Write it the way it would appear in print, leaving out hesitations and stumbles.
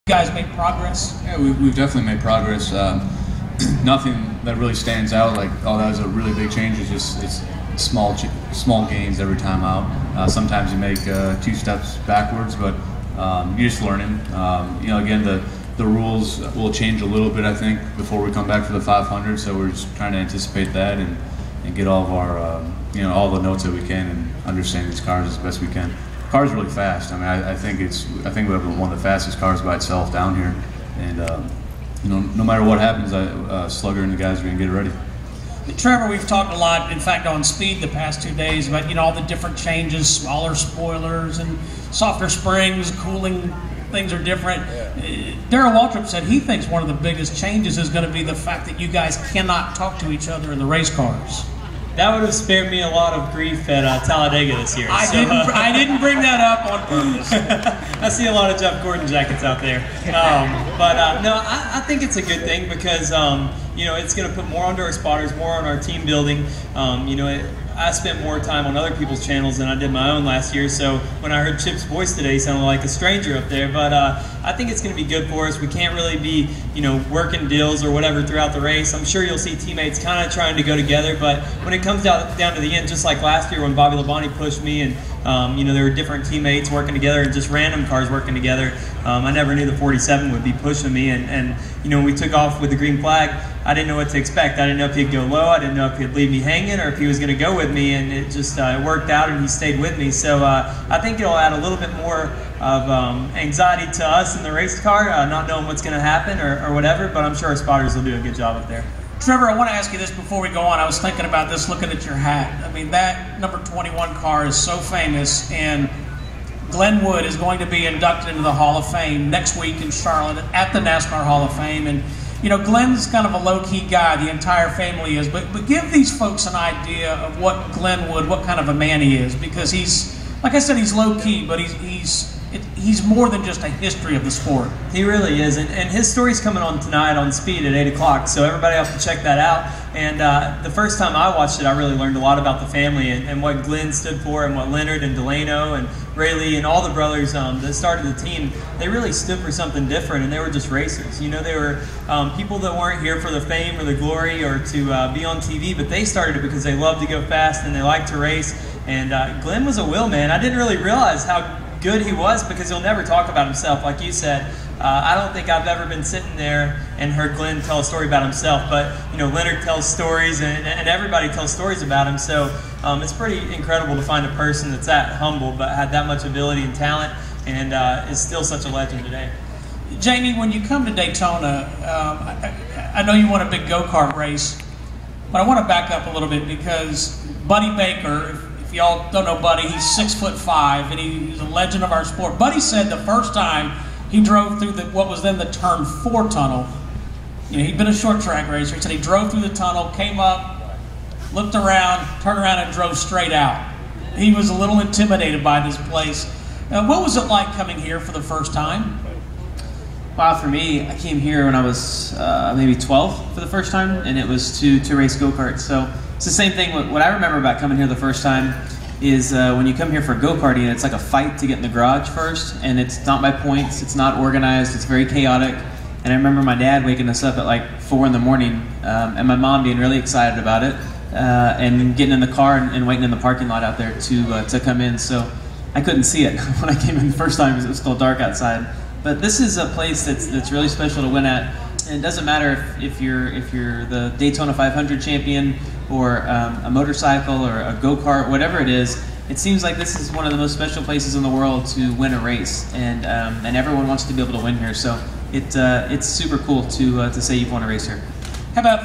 You guys made progress? Yeah, we've definitely made progress. Nothing that really stands out like, oh, that was a really big change. It's small gains every time out. Sometimes you make 2 steps backwards, but you're just learning. Again, the rules will change a little bit, I think, before we come back for the 500. So we're just trying to anticipate that and get all of our all the notes that we can and understand these cars as best we can. The car's really fast. I mean, I think we have one of the fastest cars by itself down here, and no matter what happens, Slugger and the guys are going to get it ready. Trevor, we've talked a lot, in fact, on speed the past 2 days about all the different changes, smaller spoilers and softer springs, cooling things are different. Darrell Waltrip said he thinks one of the biggest changes is going to be the fact that you guys cannot talk to each other in the race cars. That would have spared me a lot of grief at Talladega this year. I didn't bring that up on purpose. I see a lot of Jeff Gordon jackets out there. No, I think it's a good thing because it's going to put more onto our spotters, more on our team building. I spent more time on other people's channels than I did my own last year, so when I heard Chip's voice today, he sounded like a stranger up there. But I think it's going to be good for us. We can't really be, working deals or whatever throughout the race. I'm sure you'll see teammates kind of trying to go together, but when it comes down to the end, just like last year when Bobby Labonte pushed me and there were different teammates working together and just random cars working together. I never knew the 47 would be pushing me, and when we took off with the green flag, I didn't know what to expect. I didn't know if he'd go low, I didn't know if he'd leave me hanging, or if he was going to go with me, and it just it worked out, and he stayed with me. So I think it'll add a little bit more of anxiety to us in the race car, not knowing what's going to happen or whatever, but I'm sure our spotters will do a good job up there. Trevor, I want to ask you this before we go on. I was thinking about this looking at your hat. I mean, that number 21 car is so famous, and Glenn Wood is going to be inducted into the Hall of Fame next week in Charlotte at the NASCAR Hall of Fame. And Glenn's kind of a low-key guy, the entire family is, but give these folks an idea of what Glenn Wood, what kind of a man he is, because he's, like I said, he's low-key, but he's more than just a history of the sport. He really is, and his story's coming on tonight on Speed at 8 o'clock, so everybody have to check that out. And the first time I watched it, I really learned a lot about the family and what Glenn stood for, and what Leonard and Delano and Rayleigh and all the brothers that started the team, they really stood for something different, and they were just racers. They were people that weren't here for the fame or the glory or to be on TV, but they started it because they loved to go fast and they liked to race. And Glenn was a will man. I didn't really realize how good he was because he'll never talk about himself, like you said. I don't think I've ever been sitting there and heard Glenn tell a story about himself, but Leonard tells stories and everybody tells stories about him, so it's pretty incredible to find a person that's that humble but had that much ability and talent and is still such a legend today. Jamie, when you come to Daytona, I know you want a big go-kart race, but I want to back up a little bit because Buddy Baker, if y'all don't know Buddy, he's 6'5", and he's a legend of our sport. Buddy said the first time he drove through what was then the Turn 4 tunnel, he'd been a short track racer. He said he drove through the tunnel, came up, looked around, turned around, and drove straight out. He was a little intimidated by this place. What was it like coming here for the first time? Wow, for me, I came here when I was maybe 12 for the first time, and it was to race go-karts. So it's the same thing. What I remember about coming here the first time is when you come here for go-karting, it's like a fight to get in the garage first, and it's not by points, it's not organized, it's very chaotic. And I remember my dad waking us up at like 4 in the morning, and my mom being really excited about it, and getting in the car and waiting in the parking lot out there to come in. So I couldn't see it when I came in the first time because it was still dark outside. But this is a place that's really special to win at. And it doesn't matter if you're the Daytona 500 champion or a motorcycle or a go-kart, whatever it is. It seems like this is one of the most special places in the world to win a race, and everyone wants to be able to win here. So it's super cool to say you've won a race here. How about for